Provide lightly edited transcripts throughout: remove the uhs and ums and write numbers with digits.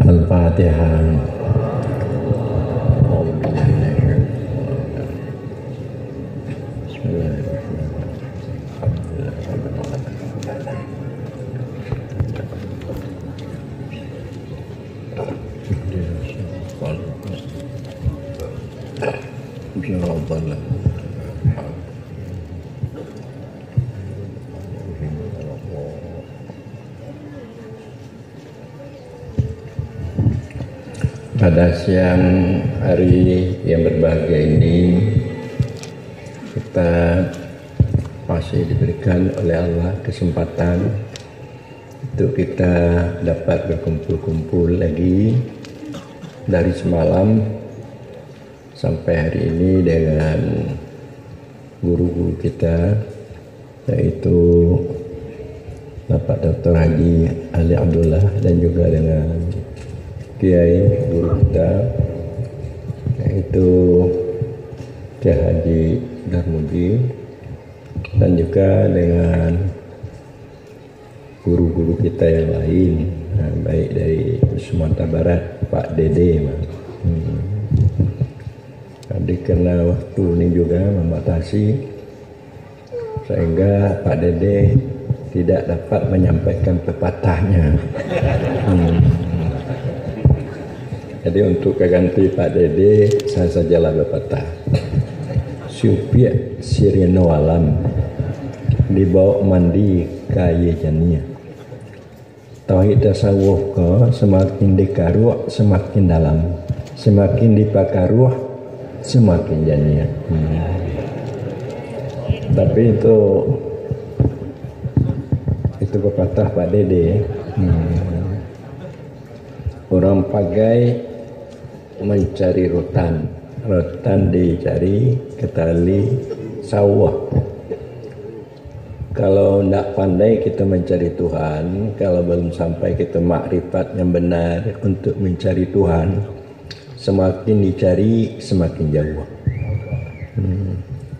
Al-Fatihah. Pada siang hari yang berbahagia ini, kita masih diberikan oleh Allah kesempatan untuk kita dapat berkumpul-kumpul lagi dari semalam sampai hari ini dengan guru-guru kita, yaitu Bapak Dr. Haji Ali Abdullah dan juga dengan Kiai guru kita, yaitu Kiai Haji Darmudi, dan juga dengan guru-guru kita yang lain, baik dari Sumatera Barat, Pak Dede. Tadi karena waktu ini juga membatasi, sehingga Pak Dede tidak dapat menyampaikan pepatahnya. Jadi untuk keganti Pak Dede, saya sajalah berpatah. Syupiak sirino alam, dibawa mandi kaya jania. Tauhid tasawuf ko semakin dikaruh semakin dalam, semakin dipakaruh semakin jania. Tapi itu pepatah Pak Dede. Orang pagai mencari rotan dicari ke tali sawah. Kalau tidak pandai kita mencari Tuhan, kalau belum sampai kita makrifat yang benar untuk mencari Tuhan, semakin dicari semakin jauh.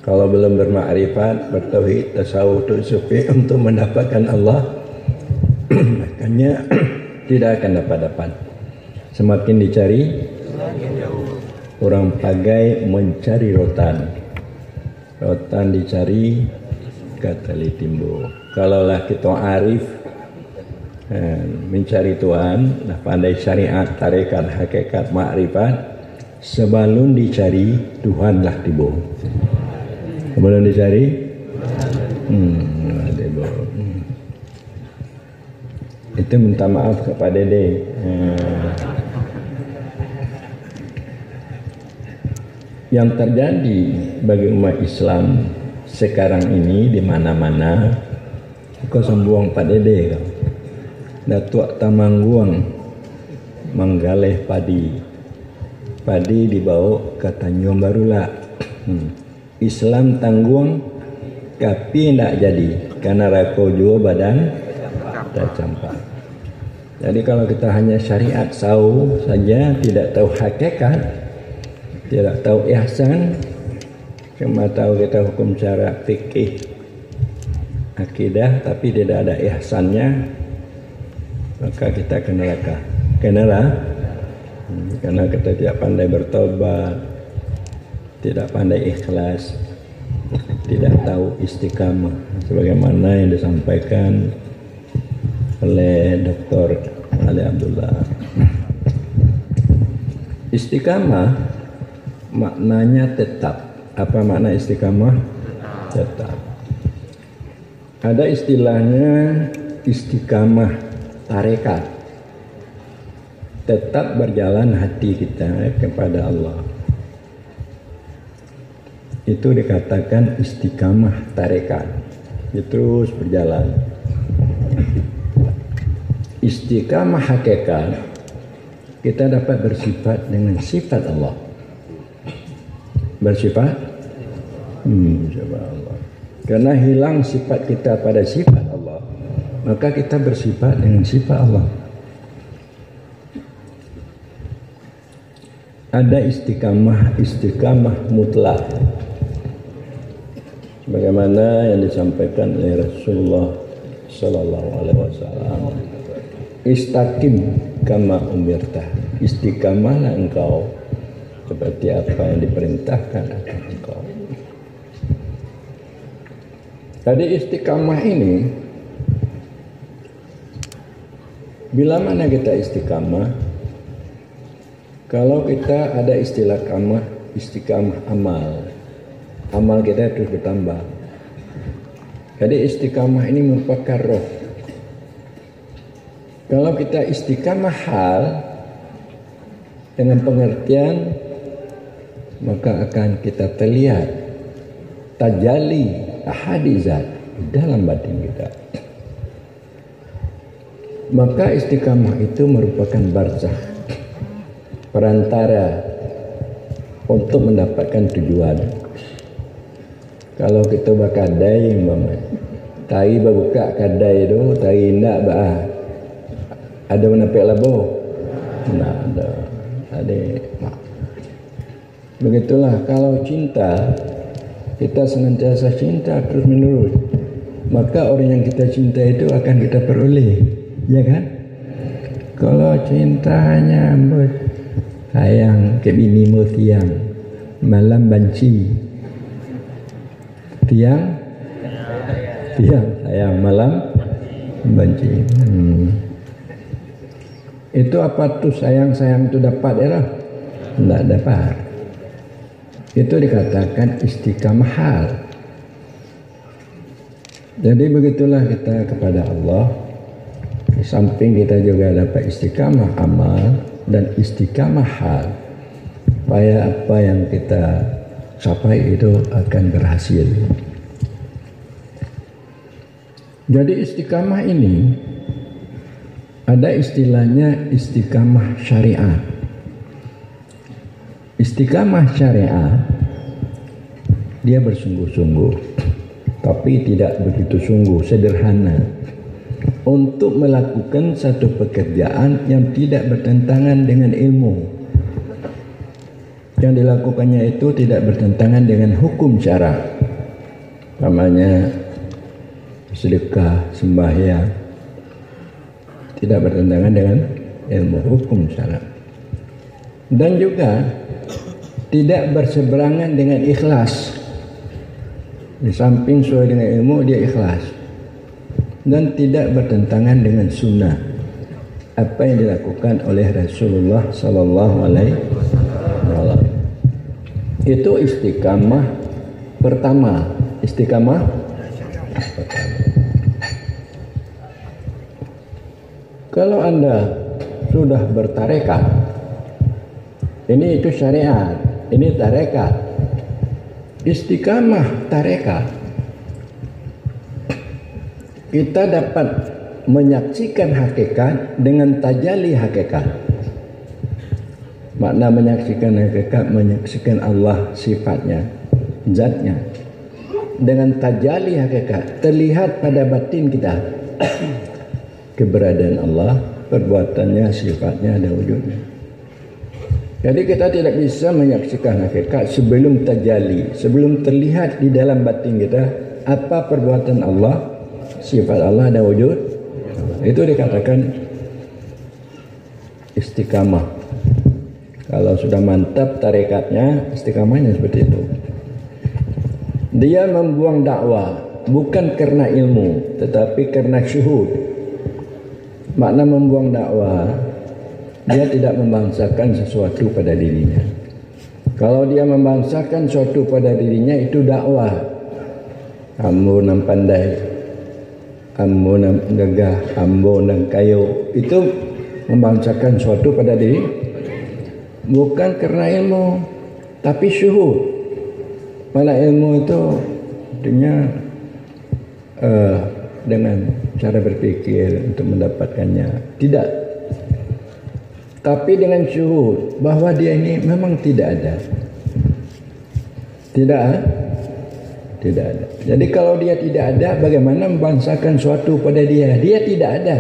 Kalau belum bermakrifat, bertauhid, tasawuf, sufi untuk mendapatkan Allah, makanya tidak akan dapat. Semakin dicari, orang pagai mencari rotan dicari kata litimbo. Kalaulah kita arif mencari Tuhan, pandai syariat, tarekat, hakikat, makrifat, sebelum dicari Tuhanlah tibo. Sebelum dicari tibo. Itu minta maaf kepada Dede. Yang terjadi bagi umat Islam sekarang ini di mana-mana, kau sembuang Pak Dede, Datuk Tamangguang menggalih padi dibawa ke Tanjung Barula. Islam tangguang tapi tidak jadi karena rako jua badan tak campak. Jadi kalau kita hanya syariat saja, tidak tahu hakikat, tidak tahu ihsan, cuma tahu kita hukum cara fikih akidah tapi tidak ada ihsannya, maka kita ke neraka. Karena kita tidak pandai bertobat, tidak pandai ikhlas, tidak tahu istiqamah sebagaimana yang disampaikan oleh Dr. Ali Abdullah. Istiqamah maknanya tetap. Apa makna istiqamah? Tetap. Ada istilahnya istiqamah tarekat. Tetap berjalan hati kita kepada Allah. Itu dikatakan istiqamah tarekat. Itu terus berjalan. Istiqamah hakikat, kita dapat bersifat dengan sifat Allah. Bersifat Allah. Karena hilang sifat kita pada sifat Allah, maka kita bersifat dengan sifat Allah. Ada istiqamah mutlak, sebagaimana yang disampaikan oleh Rasulullah Sallallahu Alaihi Wasallam. Istaqim kama umirta, istiqamahlah engkau seperti apa yang diperintahkan akan engkau. Tadi istiqamah ini, bila mana kita istiqamah? Kalau kita ada istilah istiqamah amal, amal kita terus bertambah. Jadi istiqamah ini merupakan roh. Kalau kita istiqamah hal dengan pengertian, maka akan kita terlihat tajalli ahadizat dalam batin kita. Maka istiqamah itu merupakan barzakh, perantara untuk mendapatkan tujuan. Kalau kita berkadai, tari berbuka kadai tu, tari nak bah, ada menapik labuh, nak ada. Begitulah kalau cinta, kita senantiasa cinta terus menerus, maka orang yang kita cinta itu akan kita peroleh, ya kan? Kalau cinta hanya sayang ke bini mu tiang, malam banci, tiang sayang, malam banci. Itu apa tuh sayang itu dapat ya lah? Tidak dapat. Itu dikatakan istiqamah hal. Jadi begitulah kita kepada Allah. Di samping kita juga dapat istiqamah amal dan istiqamah hal, supaya apa yang kita capai itu akan berhasil. Jadi istiqamah ini ada istilahnya istiqamah syariat. Istiqamah syariat dia bersungguh-sungguh, tapi tidak begitu sungguh, sederhana, untuk melakukan satu pekerjaan yang tidak bertentangan dengan ilmu. Yang dilakukannya itu tidak bertentangan dengan hukum syara. Namanya sedekah, sembahyang, tidak bertentangan dengan ilmu hukum syara. Dan juga tidak berseberangan dengan ikhlas. Di samping sesuai dengan ilmu, dia ikhlas. Dan tidak bertentangan dengan sunnah, apa yang dilakukan oleh Rasulullah Sallallahu Alaihi Wasallam. Itu istiqamah pertama. Istiqamah pertama. Kalau Anda sudah bertarekat, ini itu syariat, ini tarekat. Istiqamah tarekat, kita dapat menyaksikan hakikat dengan tajalli hakikat. Makna menyaksikan hakikat, menyaksikan Allah sifatnya, zatnya. Dengan tajalli hakikat, terlihat pada batin kita keberadaan Allah, perbuatannya, sifatnya dan wujudnya. Jadi kita tidak bisa menyaksikan hakikat sebelum tajalli, sebelum terlihat di dalam batin kita apa perbuatan Allah, sifat Allah dan wujud. Itu dikatakan istiqamah. Kalau sudah mantap tarekatnya, istiqamahnya seperti itu. Dia membuang dakwah bukan karena ilmu, tetapi karena syuhud. Makna membuang dakwah, dia tidak membangsakan sesuatu pada dirinya. Kalau dia membangsakan sesuatu pada dirinya, itu dakwah. Ambo nang pandai, ambo nang gagah, ambo nang kayu, itu membangsakan sesuatu pada diri, bukan karena ilmu, tapi syuhud. Mana ilmu itu artinya dengan cara berpikir untuk mendapatkannya, tidak. Tapi dengan syuhud bahwa dia ini memang tidak ada. Tidak ada. Jadi kalau dia tidak ada, bagaimana membangsakan suatu pada dia? Dia tidak ada.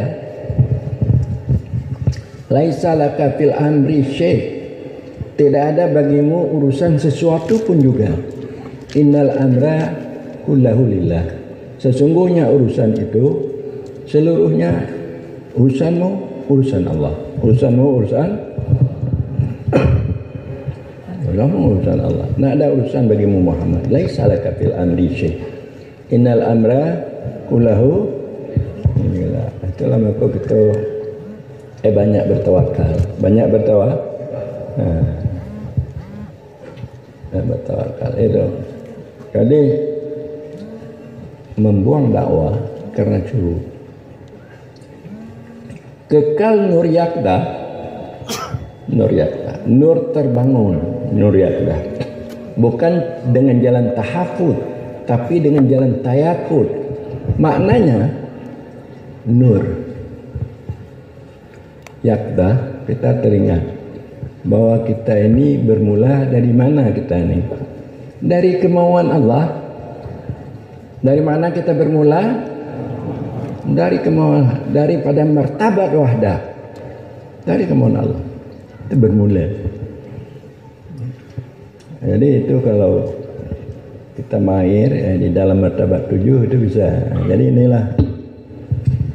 Laisa laka fil amri syai'. Tidak ada bagimu urusan sesuatu pun juga. Innal amra kullahu lillah. Sesungguhnya urusan itu seluruhnya, urusanmu urusan Allah. Urusanmu urusan urusan Allah. Tidak ada urusan bagimu Muhammad. Laisa laka fil amri syai'. Innal amra kullahu lillah. Itulah maka kita banyak bertawakal. Banyak bertawakal. Bertawakal itu. Jadi membuang dakwah karena curu. Kekal nur yakda, nur terbangun, nur yakda. Bukan dengan jalan tahafud, tapi dengan jalan tayakud. Maknanya nur yakda, kita teringat bahwa kita ini bermula dari mana kita ini? Dari kemauan Allah. Dari mana kita bermula? Dari kemauan, daripada martabat wahdah. Dari kemauan Allah. Itu bermula. Jadi itu kalau kita mahir di dalam martabat 7 itu bisa. Jadi inilah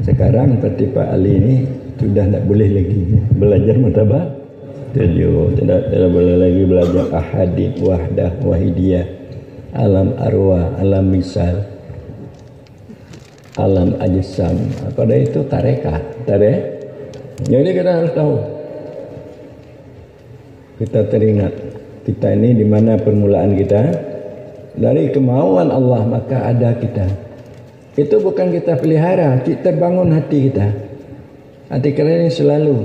sekarang seperti Pak Ali ini sudah tidak boleh lagi belajar martabat 7. Tidak boleh lagi belajar ahadith, wahdah, wahidiyah, alam arwah, alam misal, alam ajsam. Pada itu tarekat. Jadi kita harus tahu. Kita teringat kita ini di mana permulaan kita. Dari kemauan Allah maka ada kita. Itu bukan kita pelihara, kita bangun hati kita. Hati kita ini selalu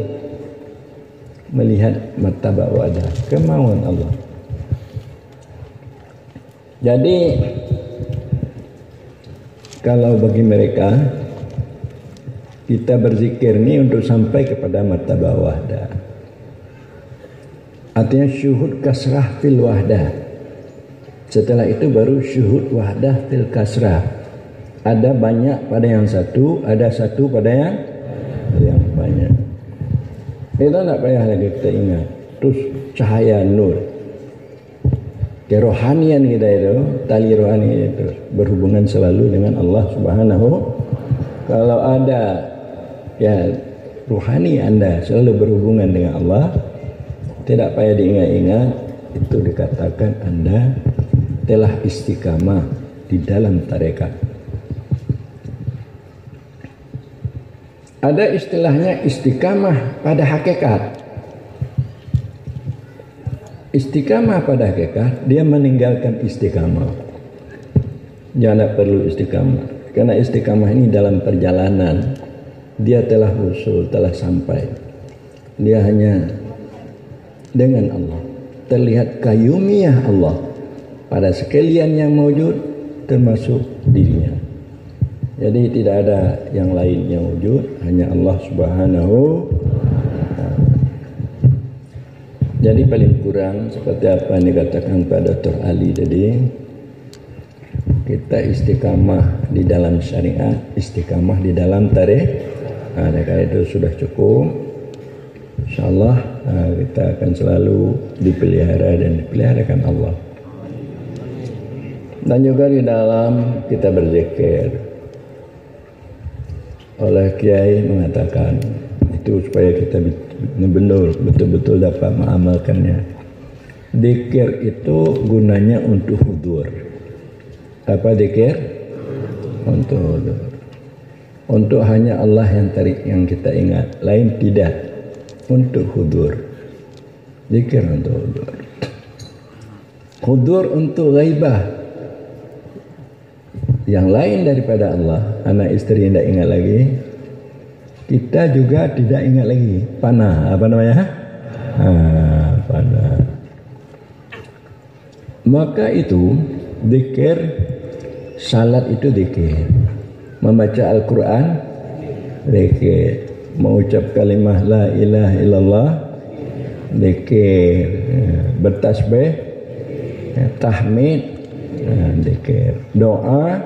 melihat martabat wadah, kemauan Allah. Jadi kalau bagi mereka kita berzikir ini untuk sampai kepada martabat wahdah. Artinya syuhud kasrah fil wahdah. Setelah itu baru syuhud wahdah fil kasrah. Ada banyak pada yang satu, ada satu pada yang banyak. Kita tak payah lagi kita ingat. Terus cahaya nur. Kerohanian kita itu, tali rohani itu berhubungan selalu dengan Allah Subhanahu. Kalau ada rohani Anda selalu berhubungan dengan Allah, tidak payah diingat-ingat, itu dikatakan Anda telah istiqamah di dalam tarekat. Ada istilahnya istiqamah pada hakikat. Istiqamah pada hakikat, dia meninggalkan istiqamah. Jangan perlu istiqamah. Karena istiqamah ini dalam perjalanan. Dia telah usul, telah sampai. Dia hanya dengan Allah. Terlihat kayumiyah Allah pada sekalian yang mewujud termasuk dirinya. Jadi tidak ada yang lain yang wujud, hanya Allah Subhanahu. Jadi paling kurang seperti apa yang dikatakan Pak Dr. Ali tadi, kita istiqamah di dalam syariat, istiqamah di dalam tarikh. Itu sudah cukup. InsyaAllah kita akan selalu dipelihara dan dipeliharakan Allah. Dan juga di dalam kita berzikir. Oleh Kiai mengatakan itu supaya kita betul-betul dapat mengamalkannya. Zikir itu gunanya untuk hudur. Apa zikir? Untuk hudur. Untuk hanya Allah yang kita ingat, lain tidak. Untuk hudur. Zikir untuk hudur. Hudur untuk ghaibah. Yang lain daripada Allah, anak istri yang tidak ingat lagi, kita juga tidak ingat lagi. Panah, apa namanya? Panah. Maka itu zikir, salat itu zikir, membaca Al-Quran zikir, mengucap kalimah la ilaha illallah zikir, bertasbih, tahmid zikir, doa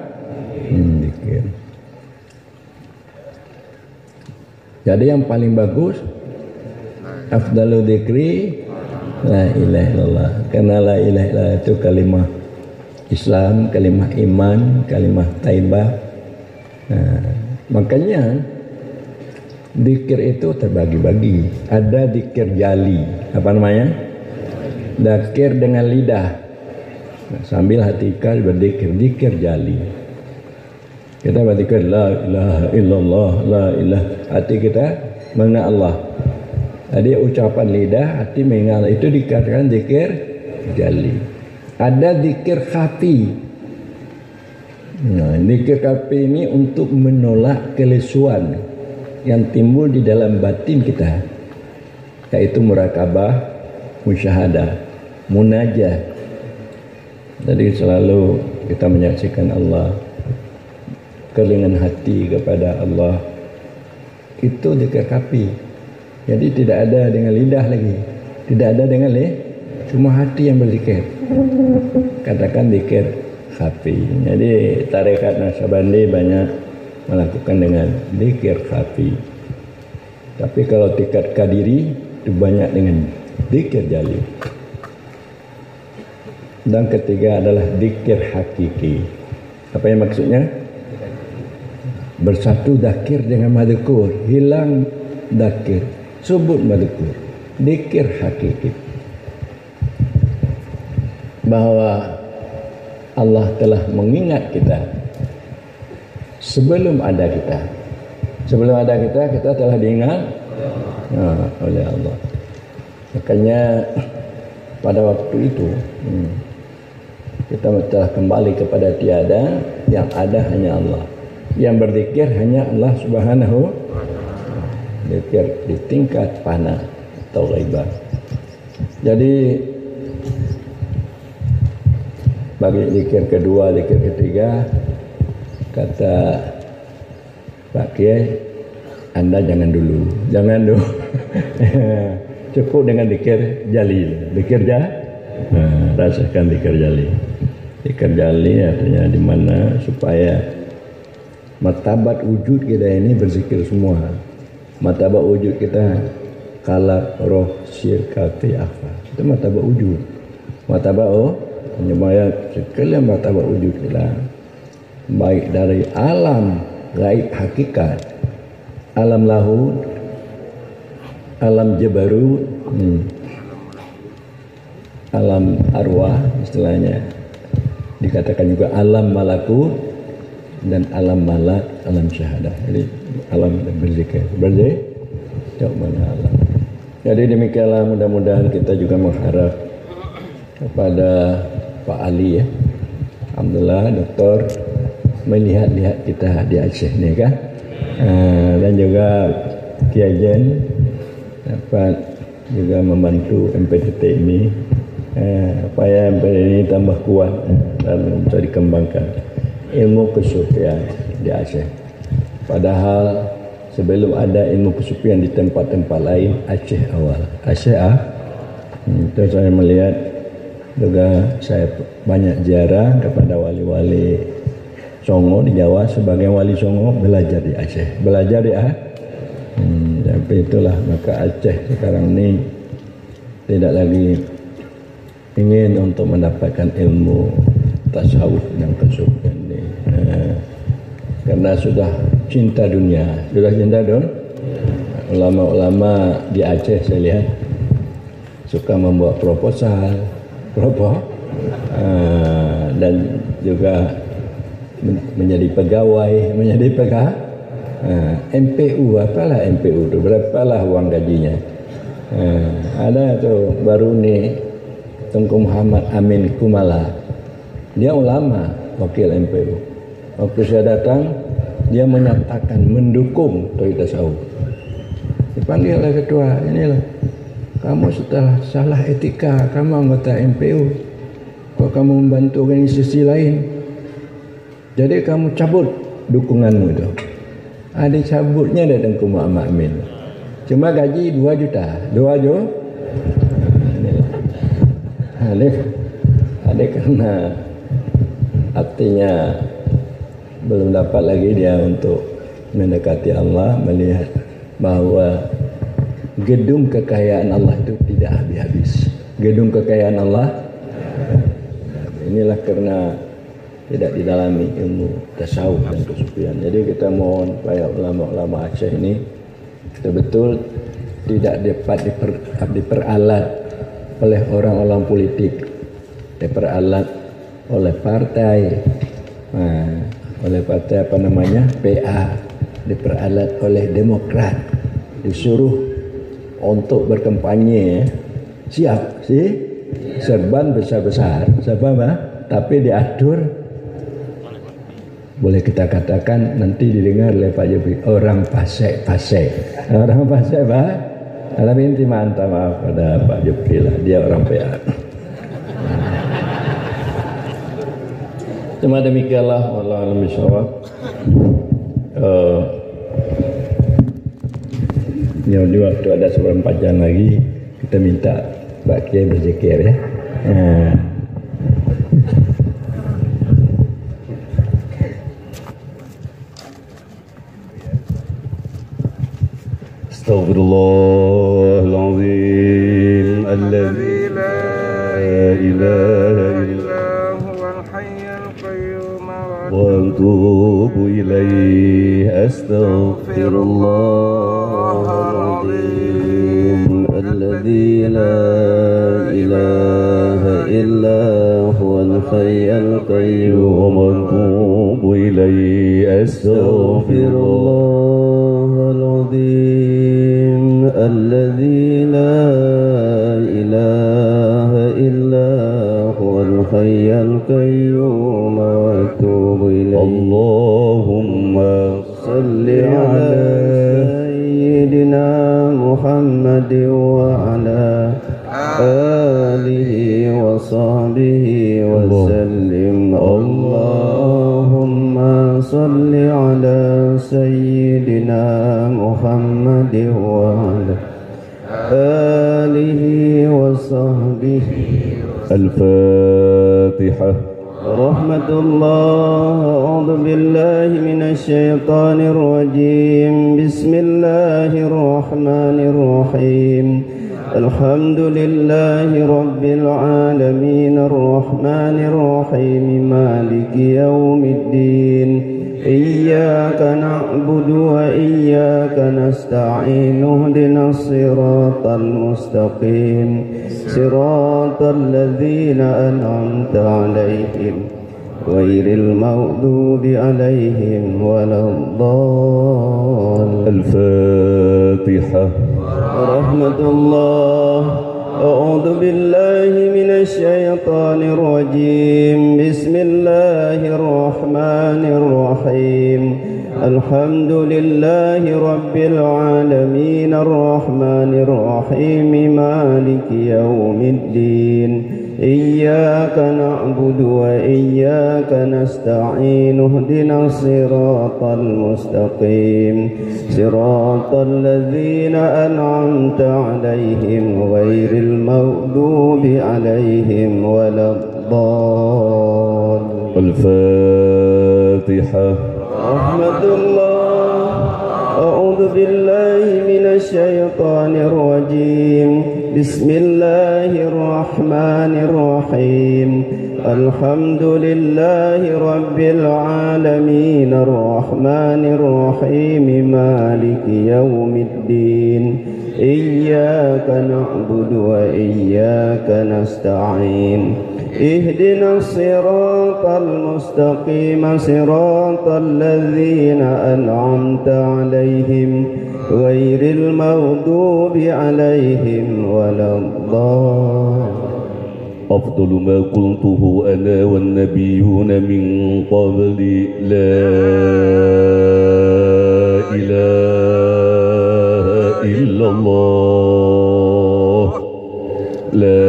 zikir. Jadi yang paling bagus afdalu dzikri la ilaha illallah. Karena la ilaha illallah itu kalimah Islam, kalimah iman, kalimah taibah. Makanya Zikir itu terbagi-bagi. Ada zikir jali, apa namanya? Zikir dengan lidah. Nah, sambil hati kita berzikir, zikir jali. Kita berzikir la ilaha illallah, la ilaha. Hati kita mengenal Allah. Jadi ucapan lidah, hati mengenal, itu dikatakan zikir jali. Ada zikir khafi. Nah, zikir khafi ini untuk menolak kelesuan yang timbul di dalam batin kita, yaitu murakabah, musyahadah, munajah. Jadi selalu kita menyaksikan Allah, keringan hati kepada Allah, itu zikir khafi. Jadi tidak ada dengan lidah lagi, tidak ada dengan cuma hati yang berzikir. Katakan zikir khafi. Jadi tarekat Naqsyabandi banyak melakukan dengan zikir khafi. Tapi kalau tingkat kadiri itu banyak dengan zikir jali. Dan ketiga adalah zikir hakiki. Apa yang maksudnya? Bersatu dzakir dengan madzkur, hilang dzakir, sebut madzkur. Zikir hakiki. Bahwa Allah telah mengingat kita sebelum ada kita. Sebelum ada kita telah diingat oleh Allah. Makanya pada waktu itu kita telah kembali kepada tiada, yang ada hanya Allah. Yang berzikir hanya Allah Subhanahu. Zikir di tingkat fana atau ghaibah. Jadi bagi zikir kedua, zikir ketiga, kata Pak Kiai, Anda jangan dulu. Cukup dengan zikir jali. Zikir rasakan zikir jali. Zikir jali artinya di mana supaya martabat wujud kita ini berzikir semua. Martabat wujud kita kalab, roh, syir, kafi, akhfa. Itu martabat wujud. Martabat penyembahnya sekalian martabat wujud kita, baik dari alam gaib hakikat, alam lahud, alam jabarut, alam arwah istilahnya, dikatakan juga alam malakut dan alam malak, alam syahadah. Jadi alam berzikir jauh mana alam. Jadi demikianlah, mudah-mudahan kita juga mengharap kepada Pak Ali ya. Alhamdulillah doktor melihat-lihat kita di Aceh ni kan. Dan juga Kiai Jen dapat juga membantu MPTT ini supaya MPTT ini tambah kuat dan bisa dikembangkan ilmu kesufian di Aceh. Padahal sebelum ada ilmu kesufian di tempat-tempat lain, Aceh awal. Aceh itu saya melihat juga, saya banyak ziarah kepada wali-wali Songo di Jawa. Sebagai wali Songo belajar di Aceh, belajar di tapi itulah, maka Aceh sekarang ini tidak lagi ingin untuk mendapatkan ilmu tasawuf dan kesufian ini, karena sudah cinta dunia, ulama-ulama di Aceh saya lihat suka membuat proposal, dan juga menjadi pegawai, MPU. Apalah MPU itu, berapalah uang gajinya. Ada tuh baru nih Tengku Muhammad Amin Kumala, dia ulama, wakil MPU. Waktu saya datang, dia menyatakan mendukung Tauhid Tasawuf. Dipanggil oleh ketua, inilah kamu setelah salah etika, kamu anggota MPU, kok kamu membantu organisasi lain, jadi kamu cabut dukunganmu itu. Dicabutnya dari Tengku Muhammad Amin. Cuma gaji 2 juta. Ada karena artinya belum dapat lagi dia untuk mendekati Allah, melihat bahwa gedung kekayaan Allah itu tidak habis-habis. Gedung kekayaan Allah, inilah karena tidak didalami ilmu tasawuf dan kesufian. Jadi kita mohon supaya ulama-ulama Aceh ini betul-betul tidak dapat diperalat oleh orang-orang politik, diperalat oleh partai, oleh partai apa namanya PA, diperalat oleh Demokrat, disuruh untuk berkampanye, siap sih, serban besar-besar, tapi diatur, boleh kita katakan nanti didengar oleh Pak Jokowi, orang pasek, Pak. Tapi inti minta maaf pada Pak Jokowi lah, dia orang PA. Cuma demikianlah, wallahu a'lam bishawab. Ya, di waktu ada 4 jam lagi kita minta Pak Kiai berzikir ya. Astaghfirullahalazim alladzi la ilaha illa huwal hayyul qayyum wa atubu ilaihi. Astaghfirullahalazim alladzi la ilaha illa huwal hayyul qayyum wa atubu ilaihi. Astaghfirullahalazim الذي لا إله إلا هو الحي القيوم وأتوب إليه. اللهم صل على سيدنا محمد وعلى آله وصحبه وسلم. اللهم صل على سيدنا محمد وعلى آله وصحبه. الفاتحة. رحمة الله. أعوذ بالله من الشيطان الرجيم. بسم الله الرحمن الرحيم. الحمد لله رب العالمين الرحمن الرحيم مالك يوم الدين. إياك نعبد وإياك نستعين. اهدنا الصراط المستقيم صراط الذين أنعمت عليهم غير المغضوب عليهم ولا الضالين. الفاتحة. رحمة الله. أعوذ بالله من الشيطان الرجيم. بسم الله الرحمن الرحيم. الحمد لله رب العالمين الرحمن الرحيم مالك يوم الدين. إياك نعبد وإياك نستعين. اهدنا الصراط المستقيم صراط الذين أنعمت عليهم غير المغضوب عليهم ولا الضالين. الفاتحة. رحمة الله. أعوذ بالله من الشيطان الرجيم. بسم الله الرحمن الرحيم. الحمد لله رب العالمين الرحمن الرحيم مالك يوم الدين. إياك نعبد وإياك نستعين. اهدنا الصراط المستقيم صراط الذين أنعمت عليهم غير المغضوب عليهم ولا الضالين. أفضل ما قلته أنا والنبيون من قبلي لا إله إلا الله. لا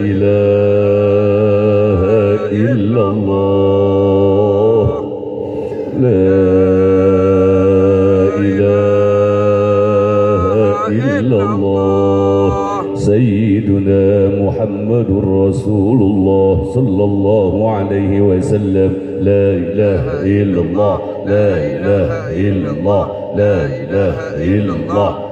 إله إلا الله. لا إله إلا الله. سيدنا محمد رسول الله صلى الله عليه وسلم. لا إله إلا الله. لا إله إلا الله. لا إله إلا الله.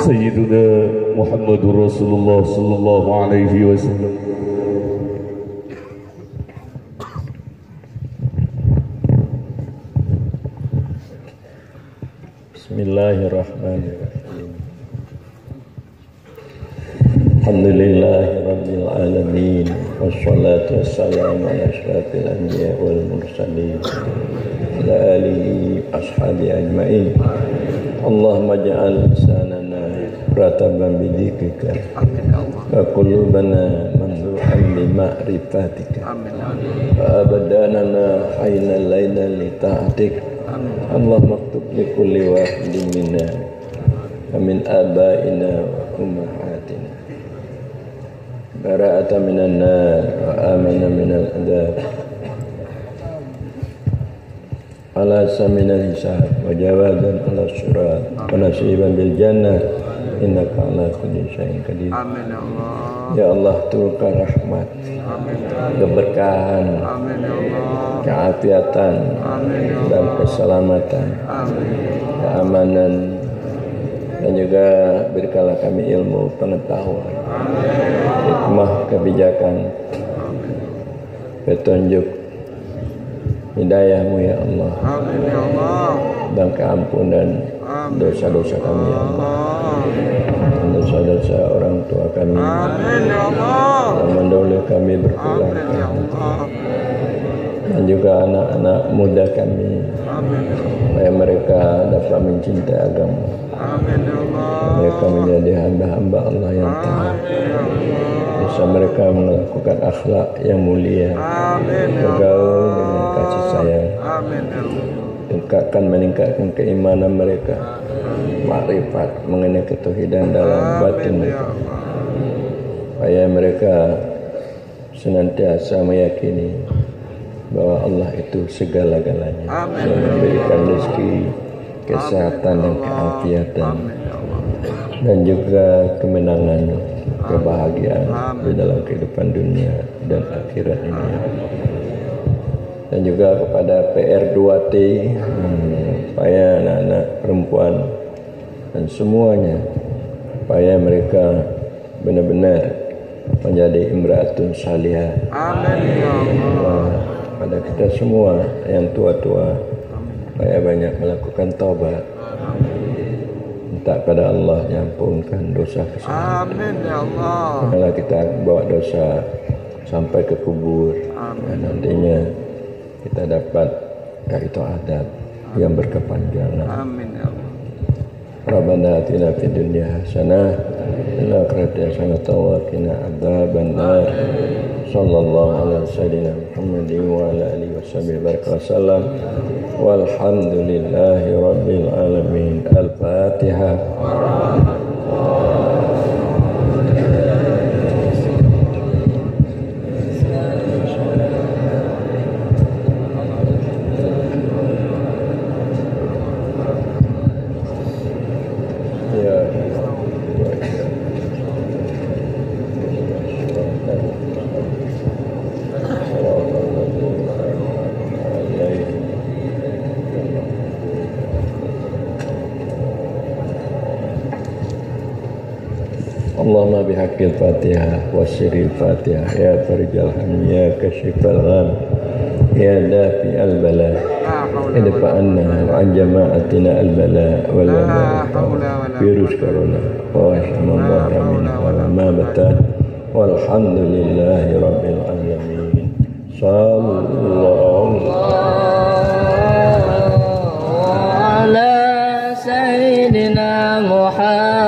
Sayyiduna Muhammadur Rasulullah sallallahu alaihi wasallam. Bismillahirrahmanirrahim. Alhamdulillahi rabbil alamin, wassalatu wassalamu ala asyrafil anbiya wal mursalin, ala alihi ashabi ajmain. Allahumma ja'al lisanana rataban bidzikrika wa qulubana mamlu'an bi ma'rifatika wa abdanana haynal laila li ta'atik. Allahumma aktub li kulli wahidin minna wa min abaina wa ummahatina bara'atan minan nar wa amana minal adab ala saminal hisab wa jawadan ala surat wa nasiban bil jannah innaka ala kulli syai'in qadir. Amin ya Allah. Ya Allah, turunkan rahmat, keberkahan, keafiatan, dan keselamatan, keamanan, dan juga berikanlah kami ilmu pengetahuan, hikmah, kebijakan, petunjuk, hidayah-Mu ya Allah. Amin ya Allah. Dan keampunan dosa-dosa kami ya Allah. Dosa-dosa orang tua kami. Amin ya Allah. Dan mendahului kami berpulang. Amin ya Allah. Dan juga anak-anak muda kami. Amin. Supaya mereka dapat mencintai agama. Amin ya Allah. Mereka menjadi hamba-hamba Allah yang taat. Bisa mereka melakukan akhlak yang mulia. Amin. Bergaul dengan kasih sayang. Amin. Meningkatkan keimanan mereka, makrifat mengenai ketauhidan dalam batin mereka, supaya mereka senantiasa meyakini bahwa Allah itu segala-galanya, yang memberikan rezeki kesehatan dan keafiatan, dan juga kemenangan, kebahagiaan di dalam kehidupan dunia dan akhirat ini. Dan juga kepada PR2T, supaya anak-anak perempuan dan semuanya, supaya mereka benar-benar menjadi imra'atun salihah. Amin ya Allah. Pada kita semua yang tua-tua, supaya banyak melakukan taubat, minta pada Allah diampunkan dosa kesalahan. Amin ya Allah. Kalau kita bawa dosa sampai ke kubur, dan nantinya kita dapat kaitu adab yang berkepanjangan. Amin ya Allah. Rabbana atina fid dunya hasanah wa fil akhirati hasanah wa qina adzabannar. Sallallahu ala sayyidina Muhammadin wa ala alihi washabihi wasallam. Walhamdulillahi rabbil alamin. Al-Fatihah. Allahumma bihaqqil Fatihah wa sirril Fatihah ya farijal ham ya kashifal gham ya dafi'al bala idfa'anna wa an jama'atina al bala wal virus corona wa rahmana wa ma bata walhamdulillahi rabbil alamin. Sallallahu ala sayyidina Muhammad